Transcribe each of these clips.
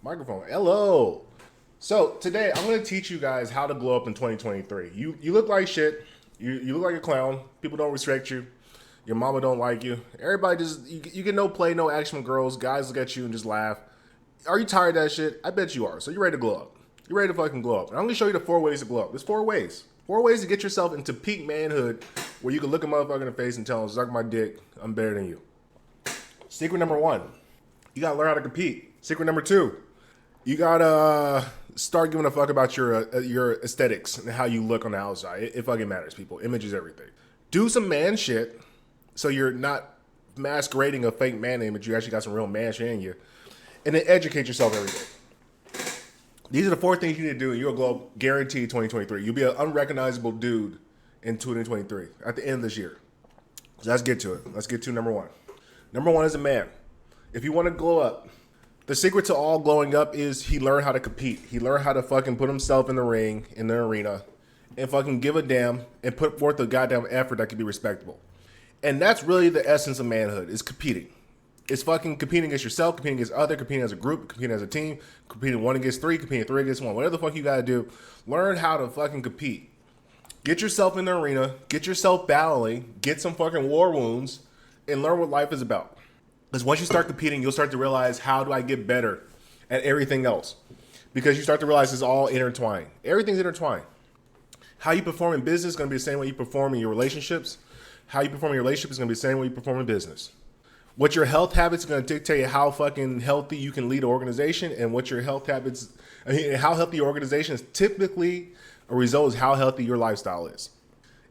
Microphone. Hello. So today I'm going to teach you guys how to glow up in 2023. You look like shit. You look like a clown. People don't respect you. Your mama don't like you. Everybody just you get no play, no action from girls. Guys look at you and just laugh. Are you tired of that shit? I bet you are. So you're ready to glow up. You're ready to fucking glow up. And I'm going to show you the 4 ways to glow up. There's 4 ways. 4 ways to get yourself into peak manhood where you can look a motherfucker in the face and tell him, suck my dick, I'm better than you. Secret number 1, you got to learn how to compete. Secret number 2, you gotta start giving a fuck about your aesthetics and how you look on the outside. It fucking matters, people. Image is everything. Do some man shit so you're not masquerading a fake man image. You actually got some real man shit in you. And then educate yourself every day. These are the 4 things you need to do, and you'll glow up guaranteed 2023. You'll be an unrecognizable dude in 2023 at the end of this year. So let's get to it. Let's get to number 1. Number 1 is a man. If you want to glow up, the secret to all glowing up is he learned how to compete. He learned how to fucking put himself in the ring, in the arena, and fucking give a damn and put forth a goddamn effort that can be respectable. And that's really the essence of manhood, is competing. It's fucking competing against yourself, competing against other, competing as a group, competing as a team, competing 1 against 3, competing 3 against 1. Whatever the fuck you gotta do, learn how to fucking compete. Get yourself in the arena, get yourself battling, get some fucking war wounds, and learn what life is about. Because once you start competing, you'll start to realize, how do I get better at everything else? Because you start to realize it's all intertwined. Everything's intertwined. How you perform in business is going to be the same way you perform in your relationships. How you perform in your relationship is going to be the same way you perform in business. What your health habits are going to dictate how fucking healthy you can lead an organization, and what your health habits, how healthy your organization is typically a result is how healthy your lifestyle is.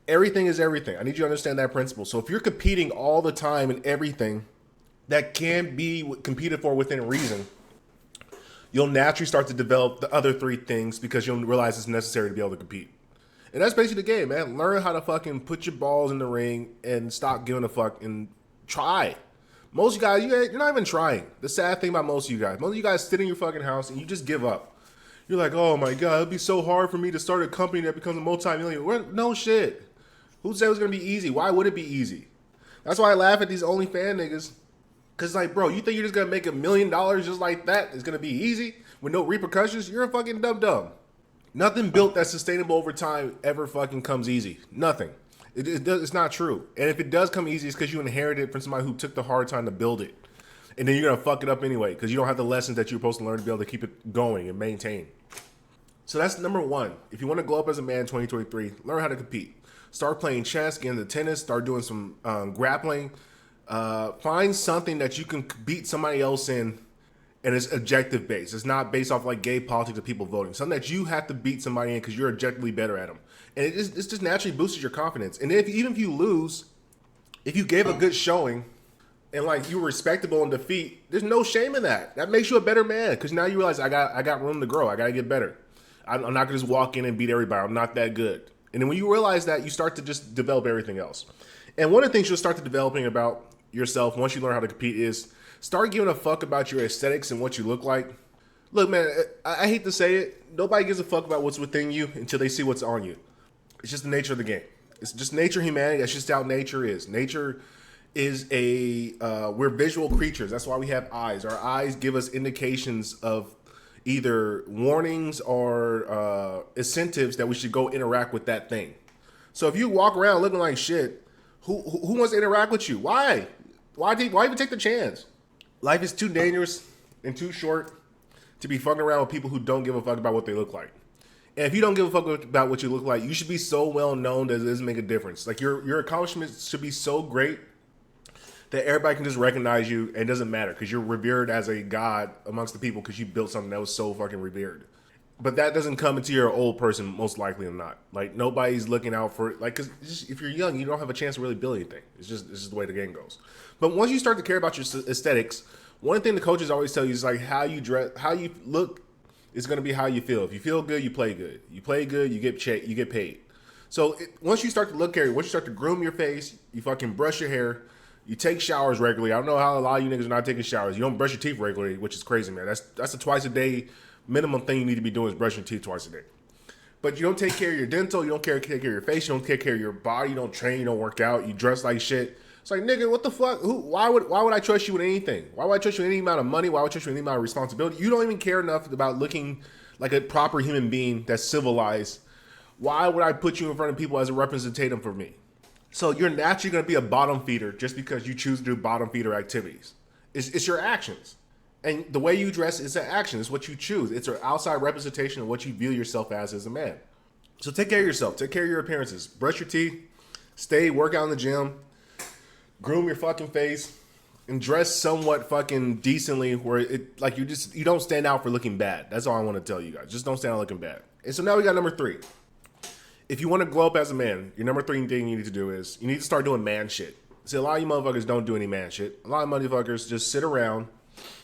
Everything is everything. I need you to understand that principle. So if you're competing all the time in everything that can be competed for within reason, you'll naturally start to develop the other 3 things because you'll realize it's necessary to be able to compete. And that's basically the game, man. Learn how to fucking put your balls in the ring and stop giving a fuck and try. Most of you guys, you're not even trying. The sad thing about most of you guys sit in your fucking house and you just give up. You're like, oh my God, it'd be so hard for me to start a company that becomes a multi-millionaire. No shit. Who said it was going to be easy? Why would it be easy? That's why I laugh at these OnlyFans niggas. Because, like, bro, you think you're just going to make $1 million just like that? It's going to be easy with no repercussions? You're a fucking dumb. Nothing built that's sustainable over time ever fucking comes easy. Nothing. It's not true. And if it does come easy, it's because you inherited it from somebody who took the hard time to build it. And then you're going to fuck it up anyway because you don't have the lessons that you're supposed to learn to be able to keep it going and maintain. So that's number 1. If you want to glow up as a man in 2023, learn how to compete. Start playing chess, get into tennis, start doing some grappling. Find something that you can beat somebody else in, and it's objective based. It's not based off like gay politics of people voting. Something that you have to beat somebody in because you're objectively better at them, and it just naturally boosts your confidence. And even if you lose, if you gave a good showing and like you were respectable in defeat, there's no shame in that. That makes you a better man because now you realize I got room to grow. I got to get better. I'm not gonna just walk in and beat everybody. I'm not that good. And then when you realize that, you start to just develop everything else. And one of the things you'll start to developing about yourself once you learn how to compete is start giving a fuck about your aesthetics and what you look like. Look, man, I hate to say it, nobody gives a fuck about what's within you until they see what's on you. It's just the nature of the game. It's just nature of humanity. That's just how nature is. Nature is we're visual creatures. That's why we have eyes. Our eyes give us indications of either warnings or incentives that we should go interact with that thing. So if you walk around looking like shit, who wants to interact with you? Why? Why even take the chance? Life is too dangerous and too short to be fucking around with people who don't give a fuck about what they look like. And if you don't give a fuck about what you look like, you should be so well known that it doesn't make a difference. Like your accomplishments should be so great that everybody can just recognize you and it doesn't matter because you're revered as a god amongst the people because you built something that was so fucking revered. But that doesn't come until you're an old person, most likely or not. Like nobody's looking out for it. Like, cause if you're young, you don't have a chance to really build anything. It's just the way the game goes. But once you start to care about your aesthetics, one thing the coaches always tell you is like how you dress, how you look is going to be how you feel. If you feel good, you play good. You play good, you get paid. So once you start to look at it, once you start to groom your face, you fucking brush your hair, you take showers regularly. I don't know how a lot of you niggas are not taking showers. You don't brush your teeth regularly, which is crazy, man. That's a twice a day minimum thing you need to be doing is brushing your teeth twice a day. But you don't take care of your dental, you don't take care of your face, you don't take care of your body, you don't train, you don't work out, you dress like shit. It's like, nigga, what the fuck? Why would I trust you with anything? Why would I trust you with any amount of money? Why would I trust you with any amount of responsibility? You don't even care enough about looking like a proper human being that's civilized. Why would I put you in front of people as a representative for me? So you're naturally going to be a bottom feeder just because you choose to do bottom feeder activities. It's your actions. And the way you dress is an action. It's what you choose. It's an outside representation of what you view yourself as a man. So take care of yourself. Take care of your appearances. Brush your teeth. Work out in the gym. Groom your fucking face. And dress somewhat fucking decently where it like you don't stand out for looking bad. That's all I want to tell you guys. Just don't stand out looking bad. And so now we got number 3. If you want to glow up as a man, your number 3 thing you need to do is you need to start doing man shit. See, a lot of you motherfuckers don't do any man shit. A lot of motherfuckers just sit around.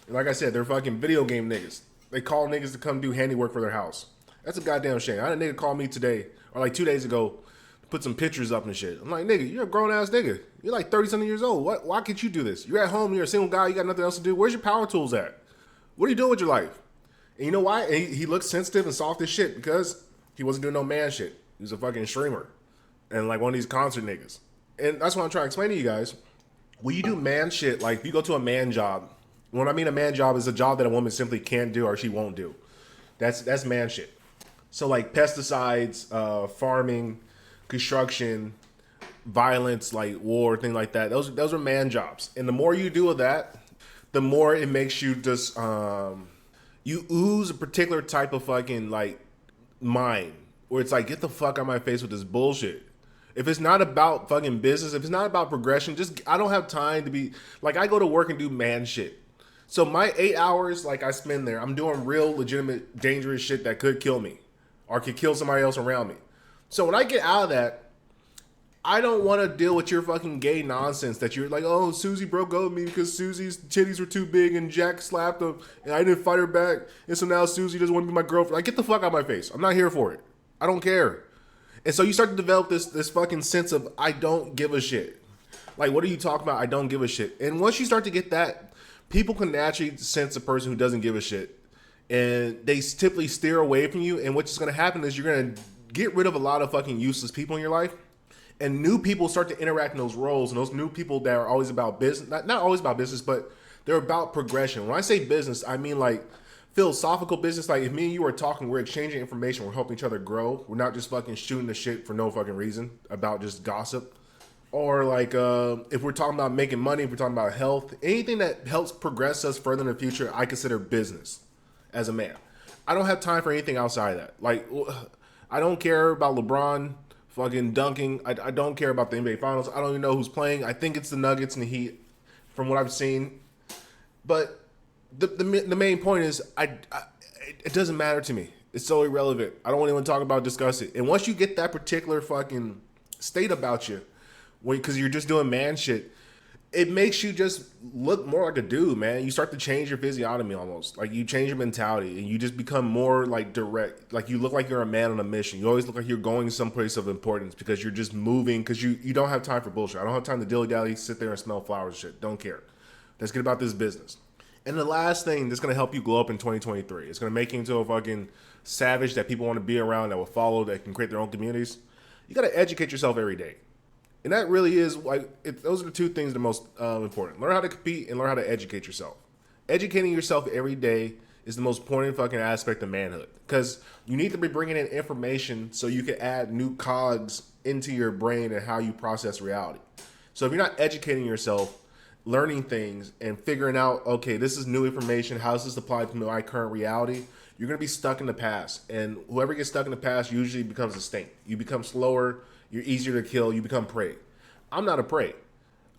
And like I said, they're fucking video game niggas. They call niggas to come do handiwork for their house. That's a goddamn shame. I had a nigga call me today, or like 2 days ago, to put some pictures up and shit. I'm like, nigga, you're a grown-ass nigga. You're like 30-something years old. Why can't you do this? You're at home, you're a single guy, you got nothing else to do. Where's your power tools at? What are you doing with your life? And you know why? And he looks sensitive and soft as shit because he wasn't doing no man shit. He was a fucking streamer. And like one of these concert niggas. And that's what I'm trying to explain to you guys. When you do man shit, like if you go to a man job, when I mean a man job is a job that a woman simply can't do or she won't do. That's man shit. So like pesticides, farming, construction, violence, like war, thing like that. Those are man jobs. And the more you do of that, the more it makes you just you ooze a particular type of fucking like mind where it's like, get the fuck out of my face with this bullshit. If it's not about fucking business, if it's not about progression, I don't have time to be like, I go to work and do man shit. So my 8 hours like I spend there, I'm doing real legitimate dangerous shit that could kill me or could kill somebody else around me. So when I get out of that, I don't want to deal with your fucking gay nonsense that you're like, oh, Susie broke up with me because Susie's titties were too big and Jack slapped her and I didn't fight her back. And so now Susie doesn't want to be my girlfriend. Like, get the fuck out of my face. I'm not here for it. I don't care. And so you start to develop this fucking sense of, I don't give a shit. Like, what are you talking about? I don't give a shit. And once you start to get that, people can naturally sense a person who doesn't give a shit. And they typically steer away from you. And what's going to happen is you're going to get rid of a lot of fucking useless people in your life. And new people start to interact in those roles. And those new people that are always about business, not always about business, but they're about progression. When I say business, I mean like philosophical business. Like if me and you are talking, we're exchanging information, we're helping each other grow. We're not just fucking shooting the shit for no fucking reason about just gossip. Or like if we're talking about making money, if we're talking about health, anything that helps progress us further in the future, I consider business as a man. I don't have time for anything outside of that. Like I don't care about LeBron fucking dunking. I don't care about the NBA Finals. I don't even know who's playing. I think it's the Nuggets and the Heat from what I've seen. But the main point is it doesn't matter to me. It's so irrelevant. I don't want anyone to talk about, discuss it. And once you get that particular fucking state about you, because you're just doing man shit, it makes you just look more like a dude, man. You start to change your physiognomy almost. Like you change your mentality and you just become more like direct. Like you look like you're a man on a mission. You always look like you're going someplace of importance because you're just moving because you don't have time for bullshit. I don't have time to dilly-dally, sit there and smell flowers and shit. Don't care. Let's get about this business. And the last thing that's going to help you glow up in 2023, it's going to make you into a fucking savage that people want to be around, that will follow, that can create their own communities. You got to educate yourself every day. And that really is, like, those are the two things that are most important. Learn how to compete and learn how to educate yourself. Educating yourself every day is the most important fucking aspect of manhood. Because you need to be bringing in information so you can add new cogs into your brain and how you process reality. So if you're not educating yourself, learning things and figuring out, okay, this is new information, how does this apply to my current reality, you're going to be stuck in the past. And whoever gets stuck in the past usually becomes extinct. You become slower, you're easier to kill, you become prey. I'm not a prey.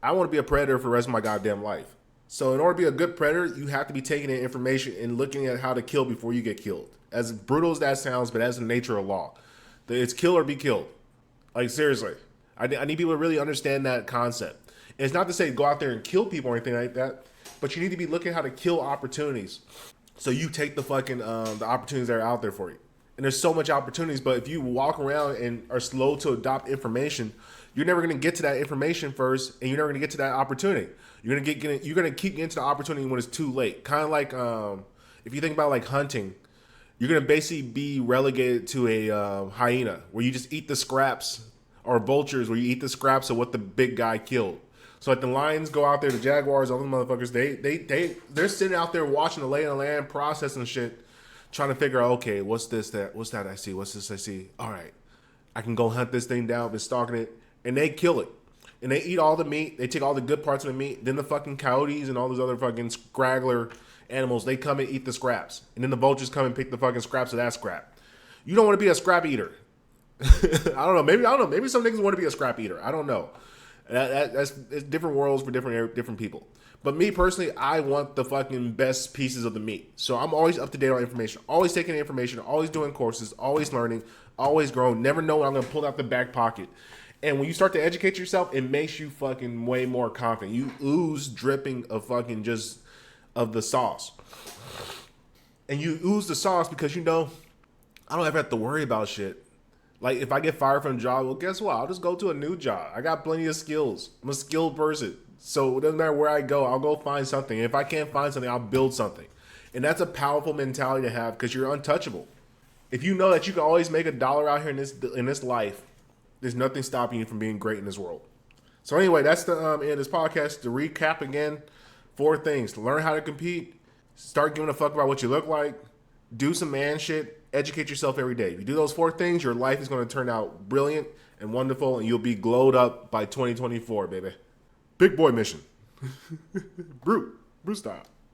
I want to be a predator for the rest of my goddamn life. So in order to be a good predator, you have to be taking in information and looking at how to kill before you get killed. As brutal as that sounds, but that's the nature of law. It's kill or be killed. Like, seriously. I need people to really understand that concept. And it's not to say go out there and kill people or anything like that, but you need to be looking at how to kill opportunities. So you take the fucking the opportunities that are out there for you. And there's so much opportunities, but if you walk around and are slow to adopt information, you're never going to get to that information first, and you're never going to get to that opportunity. You're going to keep getting to the opportunity when it's too late. Kind of like if you think about like hunting, you're going to basically be relegated to a hyena where you just eat the scraps, or vultures where you eat the scraps of what the big guy killed. So like the Lions go out there, the Jaguars, all the motherfuckers, they're sitting out there watching the lay of the land, processing shit, trying to figure out, okay, what's that I see, what's this I see? All right, I can go hunt this thing down, been stalking it, and they kill it. And they eat all the meat. They take all the good parts of the meat. Then the fucking coyotes and all those other fucking scraggler animals, they come and eat the scraps. And then the vultures come and pick the fucking scraps of that scrap. You don't want to be a scrap eater. I don't know. Maybe some niggas want to be a scrap eater. I don't know. That's it's different worlds for different people. But me personally, I want the fucking best pieces of the meat. So I'm always up to date on information. Always taking information. Always doing courses. Always learning. Always growing. Never know what I'm going to pull out the back pocket. And when you start to educate yourself, it makes you fucking way more confident. You ooze dripping of fucking just of the sauce. And you ooze the sauce because you know I don't ever have to worry about shit. Like, if I get fired from a job, well, guess what? I'll just go to a new job. I got plenty of skills. I'm a skilled person. So it doesn't matter where I go. I'll go find something. And if I can't find something, I'll build something. And that's a powerful mentality to have because you're untouchable. If you know that you can always make $1 out here in this life, there's nothing stopping you from being great in this world. So anyway, that's the end of this podcast. To recap again, 4 things. Learn how to compete. Start giving a fuck about what you look like. Do some man shit. Educate yourself every day. If you do those 4 things, your life is going to turn out brilliant and wonderful, and you'll be glowed up by 2024, baby. Big boy mission. Brute style.